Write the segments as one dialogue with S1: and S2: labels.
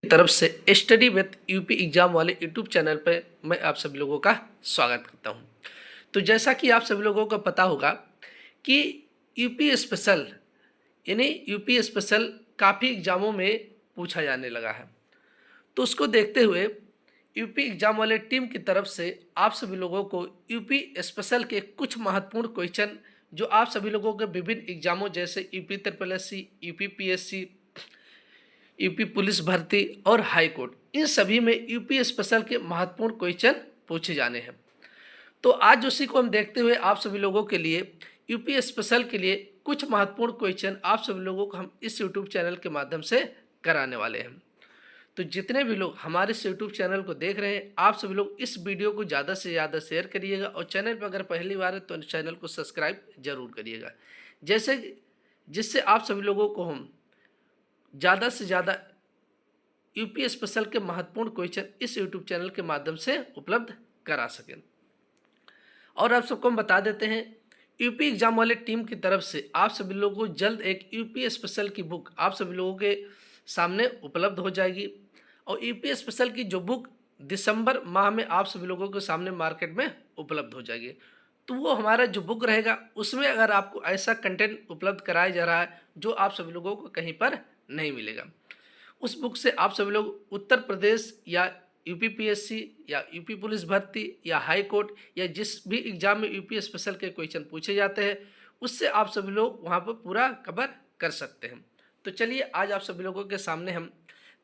S1: तरफ से study with UP exam वाले यूट्यूब चैनल पर मैं आप सभी लोगों का स्वागत करता हूं। तो जैसा कि आप सभी लोगों को पता होगा कि यूपी स्पेशल यानी यूपी स्पेशल काफ़ी एग्जामों में पूछा जाने लगा है। तो उसको देखते हुए यूपी एग्जाम वाले टीम की तरफ से आप सभी लोगों को यूपी स्पेशल के कुछ महत्वपूर्ण क्वेश्चन जो आप सभी लोगों के विभिन्न एग्जामों जैसे UP triple S C, UP PSC, UP police भर्ती और हाई कोर्ट, इन सभी में यूपी स्पेशल के महत्वपूर्ण क्वेश्चन पूछे जाने हैं। तो आज उसी को हम देखते हुए आप सभी लोगों के लिए यूपी स्पेशल के लिए कुछ महत्वपूर्ण क्वेश्चन आप सभी लोगों को हम इस यूट्यूब चैनल के माध्यम से कराने वाले हैं। तो जितने भी लोग हमारे इस यूट्यूब चैनल को देख रहे हैं, आप सभी लोग इस वीडियो को ज़्यादा से ज़्यादा शेयर करिएगा और चैनल पर अगर पहली बार है तो चैनल को सब्सक्राइब जरूर करिएगा, जैसे जिससे आप सभी लोगों को हम ज़्यादा से ज़्यादा यूपी स्पेशल के महत्वपूर्ण क्वेश्चन इस यूट्यूब चैनल के माध्यम से उपलब्ध करा सकें। और आप सबको हम बता देते हैं, यूपी एग्जाम वाले टीम की तरफ से आप सभी लोगों को जल्द एक यूपी स्पेशल की बुक आप सभी लोगों के सामने उपलब्ध हो जाएगी। और यूपी स्पेशल की जो बुक दिसंबर माह में आप सभी लोगों के सामने मार्केट में उपलब्ध हो जाएगी। तो वो हमारा जो बुक रहेगा उसमें अगर आपको ऐसा कंटेंट उपलब्ध कराया जा रहा है जो आप सभी लोगों को कहीं पर नहीं मिलेगा। उस बुक से आप सभी लोग उत्तर प्रदेश या यूपी पीएससी या यूपी पुलिस भर्ती या हाई कोर्ट या जिस भी एग्जाम में यूपी स्पेशल के क्वेश्चन पूछे जाते हैं उससे आप सभी लोग वहाँ पर पूरा कवर कर सकते हैं। तो चलिए आज आप सभी लोगों के सामने हम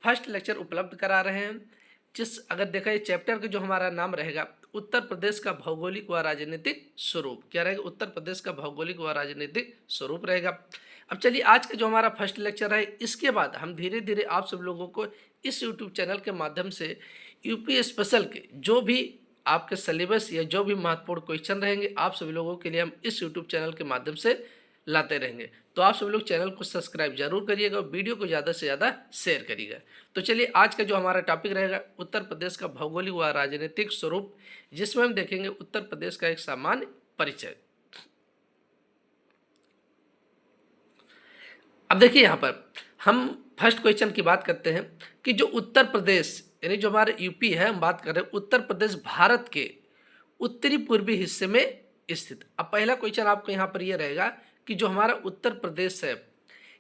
S1: फर्स्ट लेक्चर उपलब्ध करा रहे हैं, जिस अगर देखा जाए चैप्टर का जो हमारा नाम रहेगा उत्तर प्रदेश का भौगोलिक व राजनीतिक स्वरूप। क्या रहेगा? उत्तर प्रदेश का भौगोलिक व राजनीतिक स्वरूप रहेगा। अब चलिए आज का जो हमारा फर्स्ट लेक्चर है, इसके बाद हम धीरे धीरे आप सब लोगों को इस यूट्यूब चैनल के माध्यम से यूपी स्पेशल के जो भी आपके सिलेबस या जो भी महत्वपूर्ण क्वेश्चन रहेंगे आप सभी लोगों के लिए हम इस यूट्यूब चैनल के माध्यम से लाते रहेंगे। तो आप सभी लोग चैनल को सब्सक्राइब जरूर करिएगा और वीडियो को ज़्यादा से ज़्यादा शेयर करिएगा। तो चलिए आज का जो हमारा टॉपिक रहेगा उत्तर प्रदेश का भौगोलिक व राजनीतिक स्वरूप, जिसमें हम देखेंगे उत्तर प्रदेश का एक सामान्य परिचय। अब देखिए यहाँ पर हम फर्स्ट क्वेश्चन की बात करते हैं कि जो उत्तर प्रदेश यानी जो हमारे यूपी है, हम बात कर रहे हैं उत्तर प्रदेश भारत के उत्तरी पूर्वी हिस्से में स्थित। अब पहला क्वेश्चन आपको यहाँ पर यह रहेगा कि जो हमारा उत्तर प्रदेश है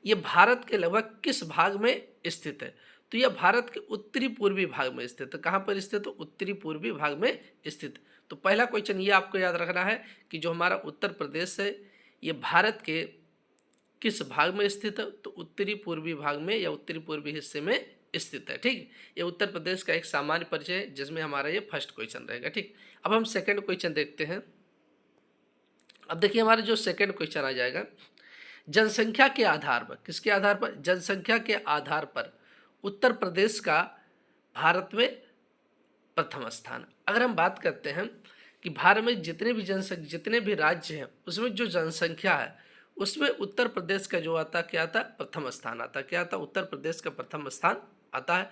S1: ये भारत के लगभग किस भाग में स्थित है? तो यह भारत के उत्तरी पूर्वी भाग में स्थित है। कहाँ पर स्थित? तो उत्तरी पूर्वी भाग में स्थित। तो पहला क्वेश्चन ये आपको याद रखना है कि जो हमारा उत्तर प्रदेश है ये भारत के किस भाग में स्थित है? तो उत्तरी पूर्वी भाग में या उत्तरी पूर्वी हिस्से में स्थित है। ठीक, ये उत्तर प्रदेश का एक सामान्य परिचय है जिसमें हमारा ये फर्स्ट क्वेश्चन रहेगा। ठीक, अब हम सेकंड क्वेश्चन देखते हैं। अब देखिए हमारा जो सेकंड क्वेश्चन आ जाएगा, जनसंख्या के आधार पर, किसके आधार पर? जनसंख्या के आधार पर उत्तर प्रदेश का भारत में प्रथम स्थान। अगर हम बात करते हैं कि भारत में जितने भी जनसंख्या जितने भी राज्य हैं उसमें जो जनसंख्या है उसमें उत्तर प्रदेश का जो आता क्या आता? प्रथम स्थान आता। क्या आता? उत्तर प्रदेश का प्रथम स्थान आता है।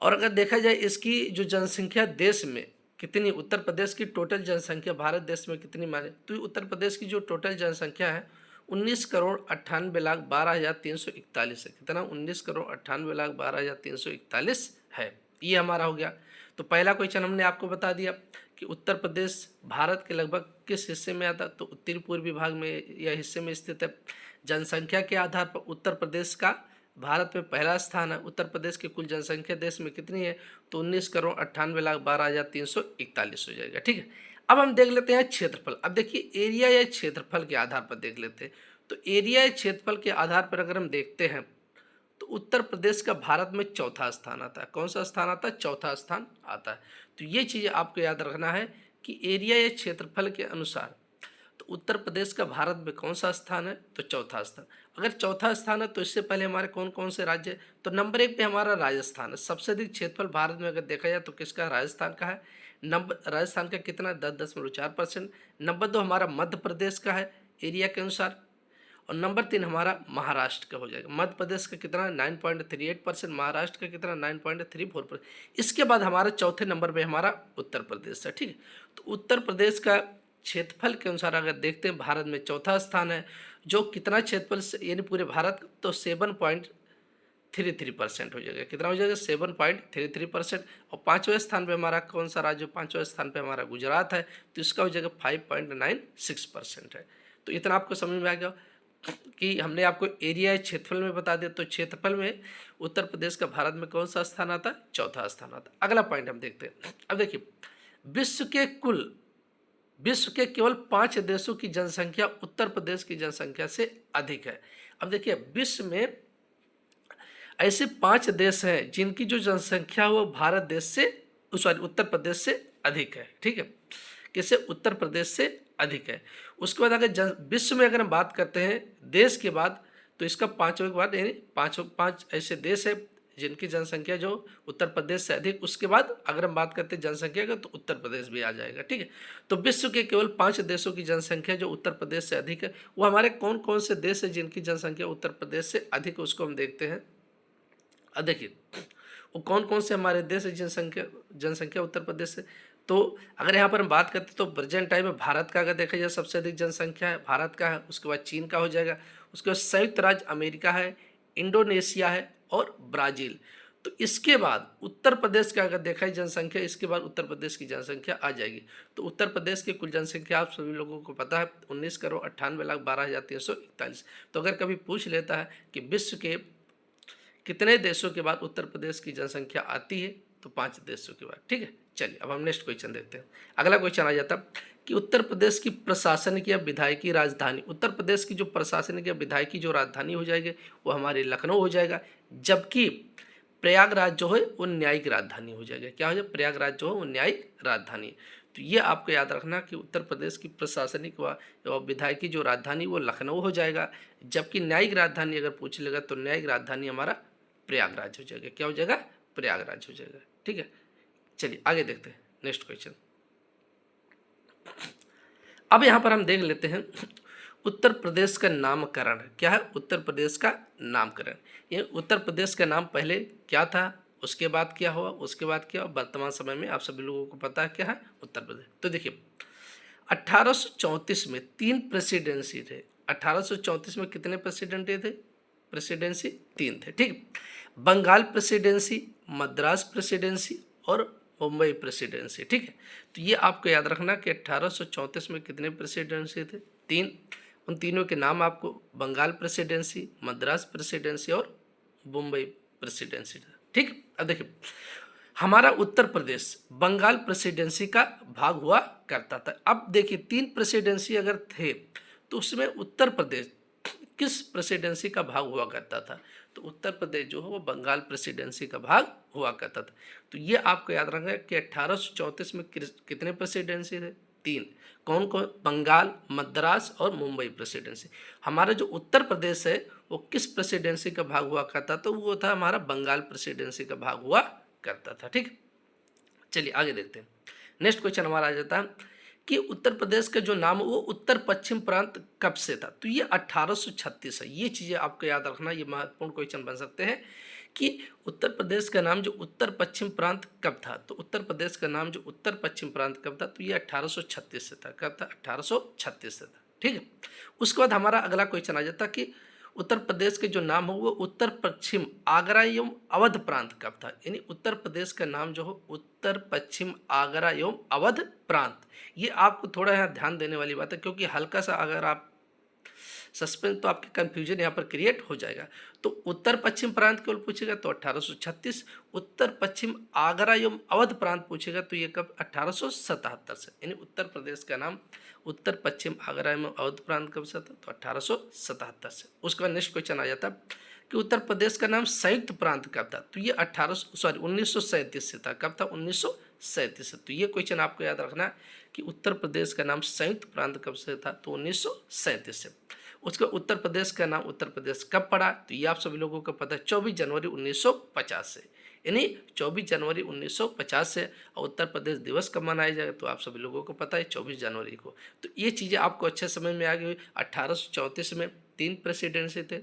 S1: और अगर देखा जाए इसकी जो जनसंख्या देश में कितनी, उत्तर प्रदेश की टोटल जनसंख्या भारत देश में कितनी माने, तो उत्तर प्रदेश की जो टोटल जनसंख्या है 19,98,12,341 है। कितना? 19,98,12,341 है। ये हमारा हो गया। तो पहला क्वेश्चन हमने आपको बता दिया कि उत्तर प्रदेश भारत के लगभग किस हिस्से में आता, तो उत्तरी पूर्वी भाग में या हिस्से में स्थित है। जनसंख्या के आधार पर उत्तर प्रदेश का भारत में पहला स्थान है। उत्तर प्रदेश की कुल जनसंख्या देश में कितनी है? तो 19,98,12,341 हो जाएगा। ठीक है, अब हम देख लेते हैं क्षेत्रफल। अब देखिए एरिया या क्षेत्रफल के आधार पर देख लेते हैं। तो एरिया या क्षेत्रफल के आधार पर अगर हम देखते हैं तो उत्तर प्रदेश का भारत में चौथा स्थान आता है। कौन सा स्थान आता है? चौथा स्थान आता है। तो ये चीज़ आपको याद रखना है कि एरिया या क्षेत्रफल के अनुसार तो उत्तर प्रदेश का भारत में कौन सा स्थान है? तो चौथा स्थान। अगर चौथा स्थान है तो इससे पहले हमारे कौन कौन से राज्य है? तो नंबर 1 पे हमारा राजस्थान है। सबसे अधिक क्षेत्रफल भारत में अगर देखा जाए तो किसका? राजस्थान का है। राजस्थान का कितना? 10.4%। नंबर 2 हमारा मध्य प्रदेश का है एरिया के अनुसार। और नंबर 3 हमारा महाराष्ट्र का हो जाएगा। मध्य प्रदेश का कितना? 9.38%। महाराष्ट्र का कितना? 9.34%। इसके बाद हमारा चौथे नंबर पे हमारा उत्तर प्रदेश है। ठीक है, तो उत्तर प्रदेश का क्षेत्रफल के अनुसार अगर देखते हैं भारत में चौथा स्थान है। जो कितना क्षेत्रफल यानी पूरे भारत, तो 7.33% हो जाएगा। कितना हो जाएगा? 7.33%। और पाँचवें स्थान पे हमारा कौन सा राज्य? पाँचवें स्थान पे हमारा गुजरात है, तो इसका हो जाएगा 5.96% है। तो इतना आपको समझ में आ गया कि हमने आपको एरिया क्षेत्रफल में बता दिया। तो क्षेत्रफल में उत्तर प्रदेश का भारत में कौन सा स्थान आता है? चौथा स्थान आता है। अगला पॉइंट हम देखते हैं। अब देखिए, विश्व के केवल 5 देशों की जनसंख्या उत्तर प्रदेश की जनसंख्या से अधिक है। अब देखिए, विश्व में ऐसे 5 देश हैं जिनकी जो जनसंख्या वो भारत देश से उत्तर प्रदेश से अधिक है। ठीक है, किसे? उत्तर प्रदेश से अधिक है। उसके बाद अगर विश्व में अगर हम बात करते हैं देश के बाद, तो इसका पांचवें के बाद यानी पांच ऐसे देश है जिनकी जनसंख्या जो उत्तर प्रदेश से अधिक। उसके बाद अगर हम बात करते हैं जनसंख्या का, तो उत्तर प्रदेश भी आ जाएगा। ठीक है, तो विश्व के केवल 5 देशों की जनसंख्या जो उत्तर प्रदेश से अधिक है, वो हमारे कौन कौन से देश है जिनकी जनसंख्या उत्तर प्रदेश से अधिक है, उसको हम देखते हैं। अब देखिए, वो कौन कौन से हमारे देश है जनसंख्या उत्तर प्रदेश से। तो अगर यहाँ पर हम बात करते हैं तो प्रेजेंट टाइम में भारत का अगर देखा जाए सबसे अधिक जनसंख्या है भारत का है, उसके बाद चीन का हो जाएगा, उसके बाद संयुक्त राज्य अमेरिका है, इंडोनेशिया है और ब्राज़ील। तो इसके बाद उत्तर प्रदेश का अगर देखा जाए जनसंख्या, इसके बाद उत्तर प्रदेश की जनसंख्या आ जाएगी। तो उत्तर प्रदेश की कुल जनसंख्या आप सभी लोगों को पता है 19,98,12,341। तो अगर कभी पूछ लेता है कि विश्व के कितने देशों के बाद उत्तर प्रदेश की जनसंख्या आती है, तो 5 देशों के बाद। ठीक है, चलिए अब हम नेक्स्ट क्वेश्चन देखते हैं। अगला क्वेश्चन आ जाता कि उत्तर प्रदेश की प्रशासनिक या विधायकी राजधानी, उत्तर प्रदेश की जो प्रशासनिक या विधायकी जो राजधानी हो जाएगी वो हमारी लखनऊ हो जाएगा, जबकि प्रयागराज जो है वो न्यायिक राजधानी हो जाएगा। क्या हो जाएगा? प्रयागराज जो है वो न्यायिक राजधानी। तो ये आपको याद रखना कि उत्तर प्रदेश की प्रशासनिक व विधायकी जो राजधानी वो लखनऊ हो जाएगा, जबकि न्यायिक राजधानी अगर पूछ लेगा तो न्यायिक राजधानी हमारा प्रयागराज हो जाएगा। क्या हो जाएगा? प्रयागराज हो जाएगा। ठीक है, चलिए आगे देखते हैं नेक्स्ट क्वेश्चन। अब यहाँ पर हम देख लेते हैं उत्तर प्रदेश का नामकरण। क्या है? उत्तर प्रदेश का नामकरण। ये उत्तर प्रदेश का नाम पहले क्या था, उसके बाद क्या हुआ, उसके बाद क्या हुआ, वर्तमान समय में आप सभी लोगों को पता है क्या है उत्तर प्रदेश। तो देखिए, 1834 में 3 प्रेसिडेंसी थे। 1834 में कितने प्रेसिडेंसी थे? प्रेसिडेंसी 3 थे। ठीक, बंगाल प्रेसिडेंसी, मद्रास प्रेसिडेंसी और मुंबई प्रेसिडेंसी। ठीक है, तो ये आपको याद रखना कि 1834 में कितने प्रेसिडेंसी थे? 3। उन तीनों के नाम आपको बंगाल प्रेसिडेंसी, मद्रास प्रेसिडेंसी और मुंबई प्रेसिडेंसी। ठीक, अब देखिए, हमारा उत्तर प्रदेश बंगाल प्रेसिडेंसी का भाग हुआ करता था। अब देखिए, 3 प्रेसिडेंसी अगर थे तो उसमें उत्तर प्रदेश किस प्रेसिडेंसी का भाग हुआ करता था? तो उत्तर प्रदेश जो है वो बंगाल प्रेसिडेंसी का भाग हुआ करता था। तो ये आपको याद रखना है कि 1834 में कितने प्रेसिडेंसी थे? 3। कौन कौन? बंगाल, मद्रास और मुंबई प्रेसिडेंसी। हमारा जो उत्तर प्रदेश है वो किस प्रेसिडेंसी का भाग हुआ करता था? वो था हमारा बंगाल प्रेसिडेंसी का भाग हुआ करता था। ठीक, चलिए आगे देखते हैं। नेक्स्ट क्वेश्चन हमारा आ जाता है कि उत्तर प्रदेश का जो नाम वो उत्तर पश्चिम प्रांत कब से था? तो ये 1836 है। ये चीज़ें आपको याद रखना, ये महत्वपूर्ण क्वेश्चन बन सकते हैं कि उत्तर प्रदेश का नाम जो उत्तर पश्चिम प्रांत कब था। तो उत्तर प्रदेश का नाम जो उत्तर पश्चिम प्रांत कब था? तो ये 1836 से था। कब था? 1836 से था। ठीक है, उसके बाद हमारा अगला क्वेश्चन आ जाता कि उत्तर प्रदेश के जो नाम हो वो उत्तर पश्चिम आगरा एवं अवध प्रांत कब था? यानी उत्तर प्रदेश का नाम जो हो उत्तर पश्चिम आगरा एवं अवध प्रांत। ये आपको थोड़ा यहाँ ध्यान देने वाली बात है, क्योंकि हल्का सा अगर आप सस्पेंस तो आपके कंफ्यूजन यहाँ पर क्रिएट हो जाएगा। तो उत्तर पश्चिम प्रांत केवल पूछेगा तो 1836, उत्तर पश्चिम आगरा एवं अवध प्रांत पूछेगा तो ये कब? 1877 से। यानी उत्तर प्रदेश का नाम उत्तर पश्चिम आगरा एवं अवध प्रांत कब से था? तो 1877 से। उसके बाद नेक्स्ट क्वेश्चन आ जाता कि उत्तर प्रदेश का नाम संयुक्त प्रांत कब था? तो ये 1937 से था। कब था? 1937 से। तो ये क्वेश्चन आपको याद रखना कि उत्तर प्रदेश का नाम संयुक्त प्रांत कब से था? तो 1937 से। उसका उत्तर प्रदेश का नाम उत्तर प्रदेश कब पड़ा? तो ये आप सभी लोगों को पता है 24 जनवरी 1950 से। यानी 24 जनवरी 1950 से। और उत्तर प्रदेश दिवस कब मनाया जाएगा? तो आप सभी लोगों को पता है 24 जनवरी को। तो ये चीज़ें आपको अच्छे समझ में आ गई। 1834 में 3 प्रेसिडेंसी थे,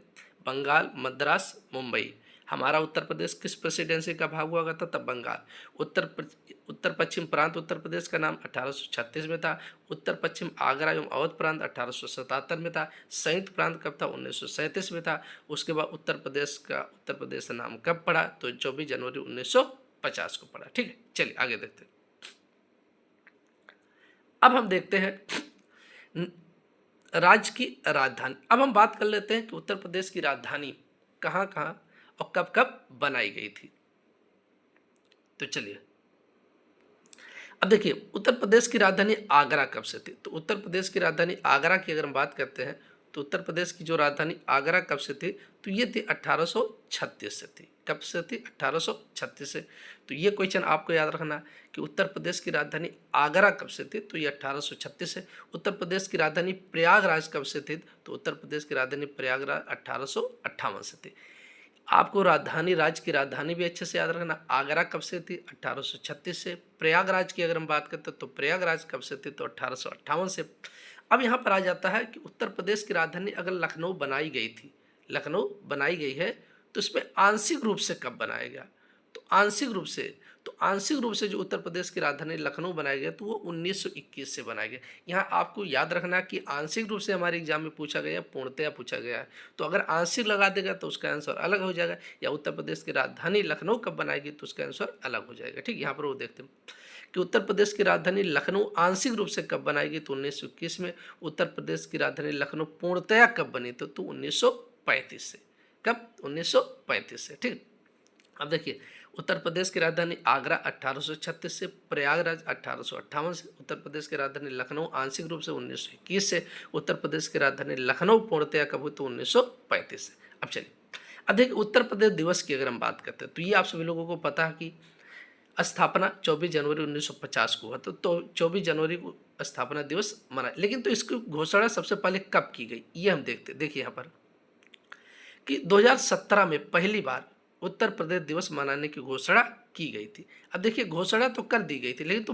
S1: बंगाल, मद्रास, मुंबई। हमारा उत्तर प्रदेश किस प्रेसिडेंसी का भाग हुआ करता? तब बंगाल। उत्तर पश्चिम प्रांत उत्तर प्रदेश का नाम 1836 में था। उत्तर पश्चिम आगरा एवं अवध प्रांत 1877 में था। संयुक्त प्रांत कब था? 1937 में था। उसके बाद उत्तर प्रदेश का नाम कब पड़ा? तो 24 जनवरी 1950 को पड़ा। ठीक है, चलिए आगे देखते हैं। अब हम देखते हैं राज्य की राजधानी। अब हम बात कर लेते हैं कि उत्तर प्रदेश की राजधानी कहाँ कहाँ और कब कब बनाई गई थी। तो चलिए अब देखिए, उत्तर प्रदेश की राजधानी आगरा कब से थी? तो उत्तर प्रदेश की राजधानी आगरा की अगर हम बात करते हैं तो उत्तर प्रदेश की जो राजधानी आगरा कब से थी? तो ये थी 1836 से थी। कब से थी? 1836 से। तो ये क्वेश्चन आपको याद रखना कि उत्तर प्रदेश की राजधानी आगरा कब से थी? तो ये 1836 से। उत्तर प्रदेश की राजधानी प्रयागराज कब से थी? तो उत्तर प्रदेश की राजधानी प्रयागराज 1858 से थी। आपको राजधानी, राज्य की राजधानी भी अच्छे से याद रखना। आगरा कब से थी? 1836 से। प्रयागराज की अगर हम बात करते तो प्रयागराज कब से थी? तो 1858 से। अब यहाँ पर आ जाता है कि उत्तर प्रदेश की राजधानी अगर लखनऊ बनाई गई थी, लखनऊ बनाई गई है, तो इसमें आंशिक रूप से कब बनाया गया? तो आंशिक रूप से जो उत्तर प्रदेश की राजधानी लखनऊ बनाया गया तो वो 1921 से बनाया गया। यहाँ आपको याद रखना कि आंशिक रूप से हमारे एग्जाम में पूछा गया, पूर्णतया पूछा गया है। तो अगर आंशिक लगा देगा तो उसका आंसर अलग हो जाएगा, या उत्तर प्रदेश की राजधानी लखनऊ कब बनाएगी तो उसका आंसर अलग हो जाएगा। ठीक, यहाँ पर वो देखते हैं कि उत्तर प्रदेश की राजधानी लखनऊ आंशिक रूप से कब बनाएगी तो 1921 में। उत्तर प्रदेश की राजधानी लखनऊ पूर्णतया कब बनी तो 1935 से। कब? 1935 से। ठीक, अब देखिए, उत्तर प्रदेश की राजधानी आगरा 1836 से। प्रयागराज 1858 से। उत्तर प्रदेश की राजधानी लखनऊ आंशिक रूप से 1921 से। उत्तर प्रदेश की राजधानी लखनऊ पूर्णतया कब हुई तो 1935 से। अब चलिए, अब देखिए उत्तर प्रदेश दिवस की अगर हम बात करते हैं तो ये आप सभी लोगों को पता है कि स्थापना 24 जनवरी 1950 को हुआ। तो 24 जनवरी को स्थापना दिवस मना, लेकिन तो इसकी घोषणा सबसे पहले कब की गई ये हम देखते। देखिए यहाँ पर कि 2017 में पहली बार उत्तर प्रदेश दिवस मनाने की घोषणा की गई थी। अब देखिए, घोषणा तो कर दी गई थी, लेकिन तो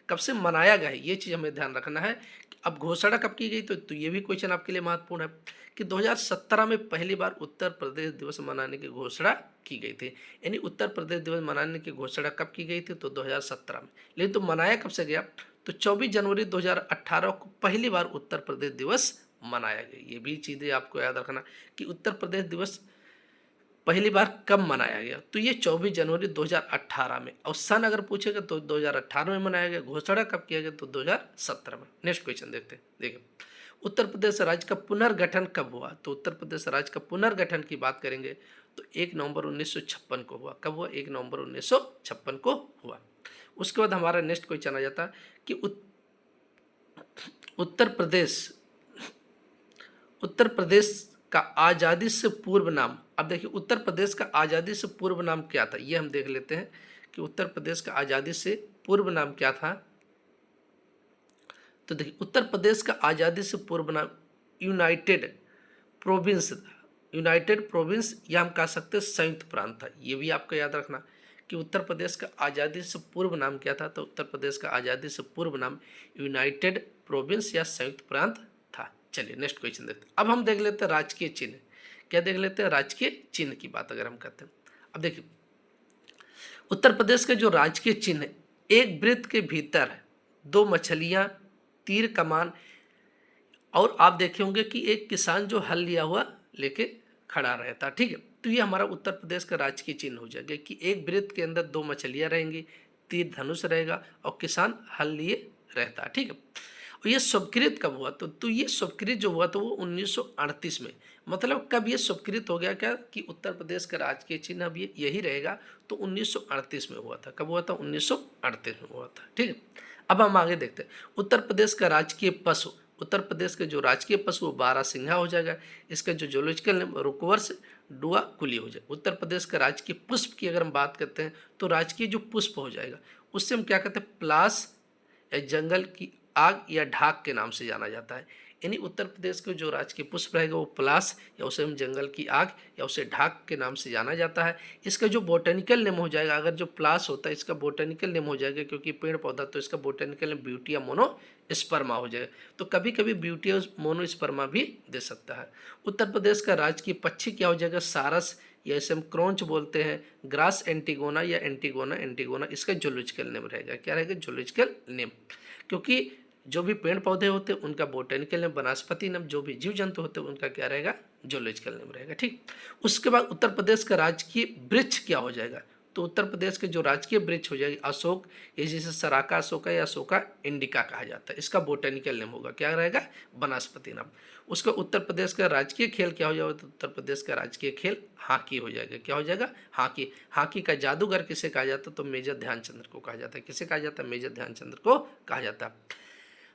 S1: कब से मनाया गया है ये चीज़ हमें ध्यान रखना है। अब घोषणा कब की गई तो ये भी क्वेश्चन आपके लिए महत्वपूर्ण है कि 2017 में पहली बार उत्तर प्रदेश दिवस मनाने की घोषणा की गई थी। यानी उत्तर प्रदेश दिवस मनाने की घोषणा कब की गई थी तो 2017 में, लेकिन तो मनाया कब से गया तो 24 जनवरी 2018 को पहली बार उत्तर प्रदेश दिवस मनाया गया। ये भी चीज़ें आपको याद रखना कि उत्तर प्रदेश दिवस पहली बार कब मनाया गया तो ये 24 जनवरी 2018 में। और सन अगर पूछेगा तो 2018 में मनाया गया। घोषणा कब किया गया तो 2017 में। नेक्स्ट क्वेश्चन देखते हैं। देखिए, उत्तर प्रदेश राज्य का पुनर्गठन कब हुआ? तो उत्तर प्रदेश राज्य का पुनर्गठन की बात करेंगे तो 1 नवंबर 1956 को हुआ। कब हुआ? 1 नवंबर 1956 को हुआ। उसके बाद हमारा नेक्स्ट क्वेश्चन आ जाता है कि उत्तर प्रदेश उत्तर प्रदेश का आज़ादी से पूर्व नाम। अब देखिए, उत्तर प्रदेश का आज़ादी से पूर्व नाम क्या था ये हम देख लेते हैं कि उत्तर प्रदेश का आज़ादी से पूर्व नाम क्या था। तो देखिए, उत्तर प्रदेश का आज़ादी से पूर्व नाम यूनाइटेड प्रोविंस था। यूनाइटेड प्रोविंस या हम कह सकते हैं संयुक्त प्रांत था। ये भी आपको याद रखना कि उत्तर प्रदेश का आज़ादी से पूर्व नाम क्या था तो उत्तर प्रदेश का आज़ादी से पूर्व नाम यूनाइटेड प्रोविंस या संयुक्त प्रांत था। चलिए नेक्स्ट क्वेश्चन देखते हैं। अब हम देख लेते हैं राजकीय चिन्ह। क्या देख लेते हैं? राजकीय चिन्ह की बात अगर हम करते हैं। अब देखिए, उत्तर प्रदेश के जो राजकीय चिन्ह, एक वृत्त के भीतर 2 मछलियां, तीर कमान, और आप देखे होंगे कि एक किसान जो हल लिया हुआ लेके खड़ा रहता। ठीक है, तो ये हमारा उत्तर प्रदेश का राजकीय चिन्ह हो जाएगा कि एक वृत्त के अंदर 2 मछलियां रहेंगी, तीर धनुष रहेगा और किसान हल लिए रहता। ठीक है, और ये स्वीकृत कब हुआ तो ये स्वीकृत जो हुआ तो वो 1938 में। मतलब कब ये स्वीकृत हो गया क्या कि उत्तर प्रदेश का राजकीय चिन्ह अब ये यही रहेगा तो 1938 में हुआ था। कब हुआ था? 1938 में हुआ था। ठीक है, अब हम आगे देखते हैं। उत्तर प्रदेश का राजकीय पशु, उत्तर प्रदेश के जो राजकीय पशु वो बारहसिंघा हो जाएगा। इसका जो जूलॉजिकल नेम रुकवर्स डुआ कुली हो जाएगा। उत्तर प्रदेश का राजकीय पुष्प की अगर हम बात करते हैं तो राजकीय जो पुष्प हो जाएगा उससे हम क्या कहते हैं? प्लास या जंगल की आग या ढाक के नाम से जाना जाता है। यानी उत्तर प्रदेश के जो राजकीय पुष्प रहेगा वो पलास या उसे हम जंगल की आग या उसे ढाक के नाम से जाना जाता है। इसका जो बोटेनिकल नेम हो जाएगा, अगर जो प्लास होता है इसका बोटेनिकल नेम हो जाएगा क्योंकि पेड़ पौधा, तो इसका बोटेनिकल नेम ब्यूटिया मोनोस्पर्मा हो जाएगा। तो कभी कभी ब्यूटिया मोनोस्पर्मा भी दे सकता है। उत्तर प्रदेश का राजकीय पक्षी क्या हो जाएगा? सारस या इसे हम क्रोंच बोलते हैं, ग्रास एंटीगोना या एंटीगोना एंटीगोना, इसका जूलॉजिकल नेम रहेगा। क्या रहेगा? Zoological name. क्योंकि जो भी पेड़ पौधे होते हैं उनका बोटेनिकल नेम, वनस्पति नाम, जो भी जीव जंतु होते हैं उनका क्या रहेगा? जूलॉजिकल नेम रहेगा। ठीक। उसके बाद उत्तर प्रदेश का राजकीय वृक्ष क्या हो जाएगा? तो उत्तर प्रदेश के जो राजकीय वृक्ष हो जाएगी अशोक, ये जैसे सराका अशोका या अशोका इंडिका कहा जाता है, इसका बोटेनिकल नेम होगा। क्या रहेगा? वनस्पति नाम। उसका उत्तर प्रदेश का राजकीय खेल क्या हो जाएगा? तो उत्तर प्रदेश का राजकीय खेल हॉकी हो जाएगा। क्या हो जाएगा? हॉकी। हॉकी का जादूगर किसे कहा जाता है? तो मेजर ध्यानचंद्र को कहा जाता है। किसे कहा जाता है? मेजर ध्यानचंद्र को कहा जाता है।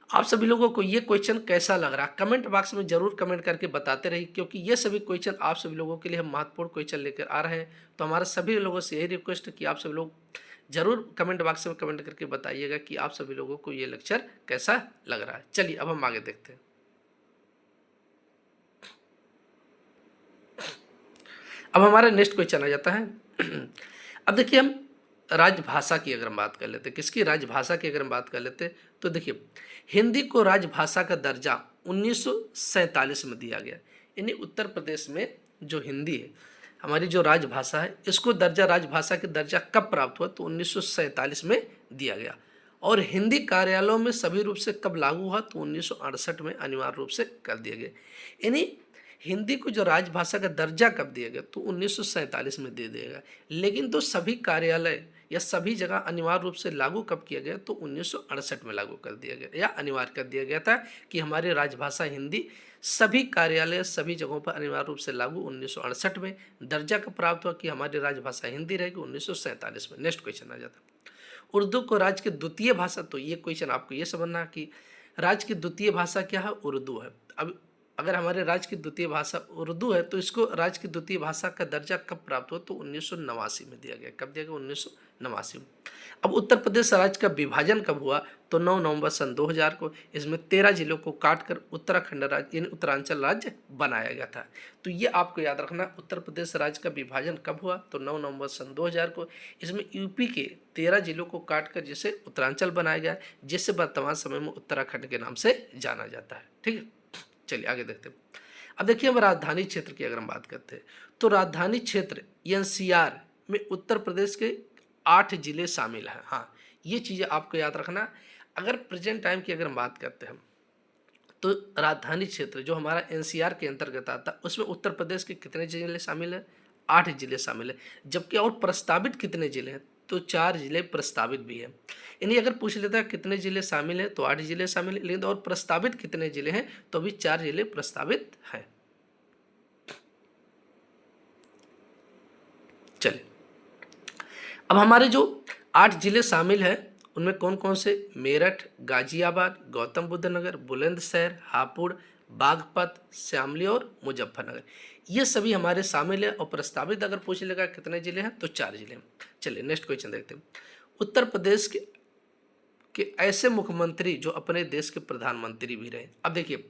S1: आप सभी लोगों को ये क्वेश्चन कैसा लग रहा है कमेंट बॉक्स में जरूर कमेंट करके बताते रहिए, क्योंकि ये सभी क्वेश्चन आप सभी लोगों के लिए हम महत्वपूर्ण क्वेश्चन लेकर आ रहे हैं। तो हमारे सभी लोगों से यही रिक्वेस्ट है कि आप सभी लोग जरूर कमेंट बॉक्स में कमेंट करके बताइएगा कि आप सभी लोगों को ये लेक्चर कैसा लग रहा है। चलिए अब हम आगे देखते हैं। अब हमारा नेक्स्ट क्वेश्चन आ जाता है। अब देखिए, हम राजभाषा की अगर हम बात कर लेते, किसकी? राजभाषा की अगर हम बात कर लेते, तो देखिए हिंदी को राजभाषा का दर्जा 1947 में दिया गया। यानी उत्तर प्रदेश में जो हिंदी है, हमारी जो राजभाषा है, इसको दर्जा, राजभाषा के दर्जा कब प्राप्त हुआ? तो 1947 में दिया गया। और हिंदी कार्यालयों में सभी रूप से कब लागू हुआ? तो 1968 में अनिवार्य रूप से कर दिया गया। यानी हिंदी को जो राजभाषा का दर्जा कब दिया गया? तो 1947 में दे दिया गया। लेकिन तो सभी कार्यालय या सभी जगह अनिवार्य रूप से लागू कब किया गया? तो 1968 में लागू कर दिया गया या अनिवार्य कर दिया गया था कि हमारी राजभाषा हिंदी सभी कार्यालय सभी जगहों पर अनिवार्य रूप से लागू 1968 में। दर्जा कब प्राप्त हुआ कि हमारी राजभाषा हिंदी रहेगी? 1947 में। नेक्स्ट क्वेश्चन आ जाता है, उर्दू को राज्य की द्वितीय भाषा। तो ये क्वेश्चन आपको ये समझना है कि राज्य की द्वितीय भाषा क्या है? उर्दू है। अब अगर हमारे राज्य की द्वितीय भाषा उर्दू है तो इसको राज्य की द्वितीय भाषा का दर्जा कब प्राप्त हुआ? तो 1989 में दिया गया। कब दिया गया? 1989 में। अब उत्तर प्रदेश राज्य का विभाजन कब हुआ? तो 9 नवंबर सन 2000 को। इसमें 13 जिलों को काटकर उत्तराखंड राज्य यानी उत्तरांचल राज्य बनाया गया था। तो ये आपको याद रखना, उत्तर प्रदेश राज्य का विभाजन कब हुआ? तो 9 नवंबर सन 2000 को। इसमें यूपी के 13 जिलों को काटकर जिसे उत्तरांचल बनाया गया, जिससे वर्तमान समय में उत्तराखंड के नाम से जाना जाता है। ठीक है, चलिए आगे देखते हैं। अब देखिए, हम राजधानी क्षेत्र की अगर हम बात करते हैं तो राजधानी क्षेत्र एनसीआर में उत्तर प्रदेश के 8 जिले शामिल हैं। हाँ, ये चीज़ें आपको याद रखना। अगर प्रेजेंट टाइम की अगर हम बात करते हैं तो राजधानी क्षेत्र जो हमारा एनसीआर के अंतर्गत आता है उसमें उत्तर प्रदेश के कितने जिले शामिल हैं? 8 जिले शामिल हैं। जबकि और प्रस्तावित कितने जिले हैं? तो 4 जिले प्रस्तावित भी हैं। यानी अगर पूछ लेता है कितने जिले शामिल हैं तो 8 जिले शामिल हैं, लेकिन और प्रस्तावित कितने जिले हैं? तो अभी 4 जिले प्रस्तावित हैं। चलिए, अब हमारे जो 8 जिले शामिल हैं उनमें कौन कौन से? मेरठ, गाजियाबाद, गौतम बुद्ध नगर, बुलंदशहर, हापुड़, बागपत, शामली और मुजफ्फरनगर, ये सभी हमारे शामिल है। और प्रस्तावित अगर पूछ लेगा कितने जिले हैं तो 4 जिले हैं। चलिए नेक्स्ट क्वेश्चन देखते हैं। उत्तर प्रदेश के ऐसे मुख्यमंत्री जो अपने देश के प्रधानमंत्री भी रहे। अब देखिए,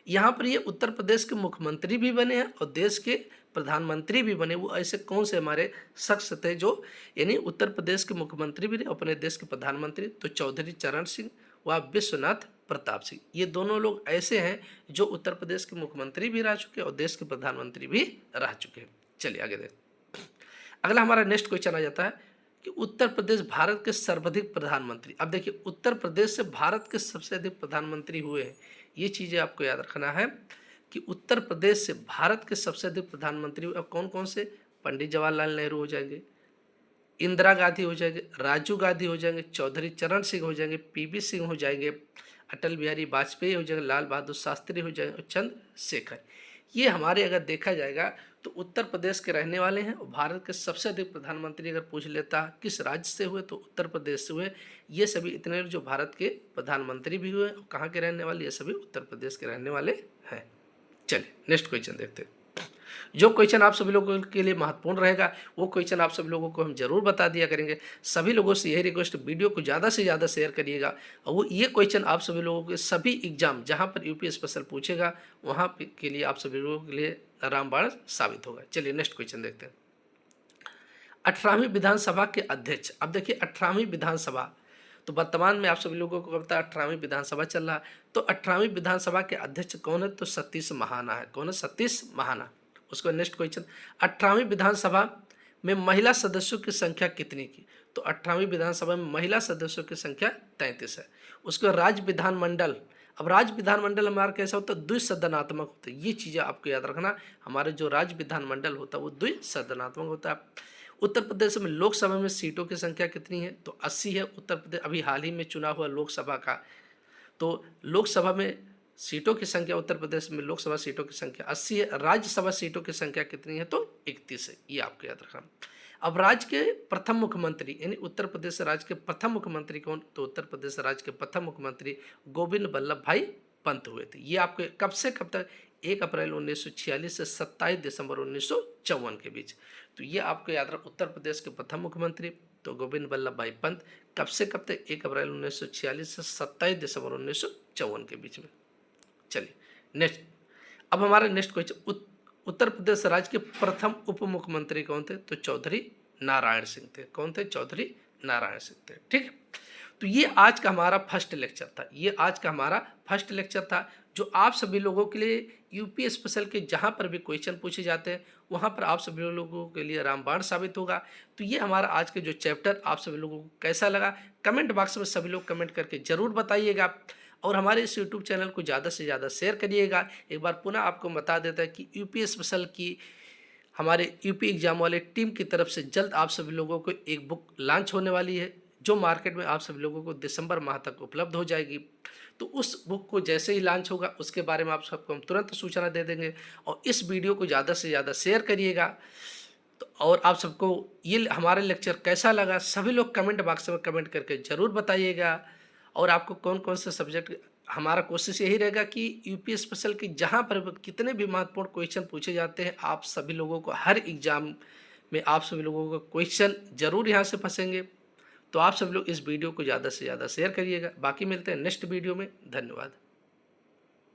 S1: यहाँ पर ये उत्तर प्रदेश के मुख्यमंत्री भी बने हैं और देश के प्रधानमंत्री भी बने। वो ऐसे कौन से हमारे शख्स थे जो यानी उत्तर प्रदेश के मुख्यमंत्री भी रहे अपने देश के प्रधानमंत्री? तो चौधरी चरण सिंह व विश्वनाथ प्रताप सिंह, ये दोनों लोग ऐसे हैं जो उत्तर प्रदेश के मुख्यमंत्री भी रह चुके और देश के प्रधानमंत्री भी रह चुके हैं। चलिए आगे देखते। अगला हमारा नेक्स्ट क्वेश्चन आ जाता है कि उत्तर प्रदेश भारत के सर्वाधिक प्रधानमंत्री। अब देखिए, उत्तर प्रदेश से भारत के सबसे अधिक प्रधानमंत्री हुए हैं। ये चीज़ें आपको याद रखना है कि उत्तर प्रदेश से भारत के सबसे अधिक प्रधानमंत्री हुए। अब कौन कौन से? पंडित जवाहरलाल नेहरू हो जाएंगे, इंदिरा गांधी हो जाएंगे, राजीव गांधी हो जाएंगे, चौधरी चरण सिंह हो जाएंगे, पीवी सिंह हो जाएंगे, अटल बिहारी वाजपेयी हो जाएंगे, लाल बहादुर शास्त्री हो जाएंगे और चंद्रशेखर। ये हमारे अगर देखा जाएगा तो उत्तर प्रदेश के रहने वाले हैं। और भारत के सबसे अधिक प्रधानमंत्री अगर पूछ लेता किस राज्य से हुए तो उत्तर प्रदेश से हुए। ये सभी इतने जो भारत के प्रधानमंत्री भी हुए और कहाँ के रहने वाले? ये सभी उत्तर प्रदेश के रहने वाले हैं। चलिए नेक्स्ट क्वेश्चन देखते हैं। जो क्वेश्चन आप सभी लोगों के लिए महत्वपूर्ण रहेगा वो क्वेश्चन आप सभी लोगों को हम जरूर बता दिया करेंगे। सभी लोगों से यही रिक्वेस्ट, वीडियो को ज़्यादा से ज़्यादा शेयर करिएगा। और वो ये क्वेश्चन आप सभी लोगों के सभी एग्जाम जहाँ पर यूपी स्पेशल पूछेगा वहाँ के लिए आप सभी लोगों के लिए रामबाण साबित होगा। चलिए नेक्स्ट क्वेश्चन देखते हैं। 18वीं विधानसभा के अध्यक्ष। अब देखिए, 18वीं विधानसभा तो वर्तमान में आप सभी लोगों को पता है 18वीं विधानसभा चल रहा है। तो 18वीं विधानसभा के अध्यक्ष कौन है? तो सतीश महाना है। कौन है? सतीश महाना। उसको नेक्स्ट क्वेश्चन, 18वीं विधानसभा में महिला सदस्यों की संख्या कितनी की? तो 18वीं विधानसभा में महिला सदस्यों की संख्या 33 है। उसके राज्य विधानमंडल, अब राज्य विधानमंडल हमारा कैसा होता है? द्विसदनात्मक होता है। ये चीज़ें आपको याद रखना, हमारे जो राज्य विधानमंडल होता है वो द्विसदनात्मक होता है। उत्तर प्रदेश में लोकसभा में सीटों की संख्या कितनी है? तो 80 है। उत्तर प्रदेश अभी हाल ही में चुना हुआ लोकसभा का, तो लोकसभा में सीटों की संख्या, उत्तर प्रदेश में लोकसभा सीटों की संख्या 80 है। राज्यसभा सीटों की संख्या कितनी है? तो 31 है। ये आपको याद रखना। अब राज्य के प्रथम मुख्यमंत्री, यानी उत्तर प्रदेश राज्य के प्रथम मुख्यमंत्री कौन? तो उत्तर प्रदेश राज्य के प्रथम मुख्यमंत्री गोविंद बल्लभ भाई पंत हुए थे। ये आपके कब से कब तक? 1 अप्रैल 1946 से 27 दिसंबर 1954 के बीच। तो ये आपको याद रख, उत्तर प्रदेश के प्रथम मुख्यमंत्री तो गोविंद बल्लभ भाई पंत, कब से कब तक? 1 अप्रैल 1946 से 27 दिसंबर 1954 के बीच में। चलिए नेक्स्ट, अब हमारा नेक्स्ट क्वेश्चन, उत्तर प्रदेश राज्य के प्रथम उप मुख्यमंत्री कौन थे? तो चौधरी नारायण सिंह थे। कौन थे? चौधरी नारायण सिंह थे। ठीक है, तो ये आज का हमारा फर्स्ट लेक्चर था। ये आज का हमारा फर्स्ट लेक्चर था, जो आप सभी लोगों के लिए यूपी स्पेशल के जहाँ पर भी क्वेश्चन पूछे जाते हैं वहाँ पर आप सभी लोगों के लिए रामबाण साबित होगा। तो ये हमारा आज के जो चैप्टर आप सभी लोगों को कैसा लगा, कमेंट बॉक्स में सभी लोग कमेंट करके ज़रूर बताइएगा, और हमारे इस यूट्यूब चैनल को ज़्यादा से ज़्यादा शेयर करिएगा। एक बार पुनः आपको बता देता है कि यूपी स्पेशल की हमारे यूपी एग्जाम वाले टीम की तरफ से जल्द आप सभी लोगों को एक बुक लॉन्च होने वाली है, जो मार्केट में आप सभी लोगों को दिसंबर माह तक उपलब्ध हो जाएगी। तो उस बुक को जैसे ही लॉन्च होगा उसके बारे में आप सबको हम तुरंत सूचना दे देंगे, और इस वीडियो को ज़्यादा से ज़्यादा शेयर करिएगा। तो और आप सबको ये हमारा लेक्चर कैसा लगा, सभी लोग कमेंट बॉक्स में कमेंट करके ज़रूर बताइएगा। और आपको कौन कौन से सब्जेक्ट, हमारा कोशिश यही रहेगा कि यूपी स्पेशल के जहाँ पर कितने भी महत्वपूर्ण क्वेश्चन पूछे जाते हैं, आप सभी लोगों को हर एग्ज़ाम में आप सभी लोगों को क्वेश्चन ज़रूर यहाँ से फंसेंगे। तो आप सब लोग इस वीडियो को ज़्यादा से ज़्यादा शेयर करिएगा। बाकी मिलते हैं नेक्स्ट वीडियो में। धन्यवाद।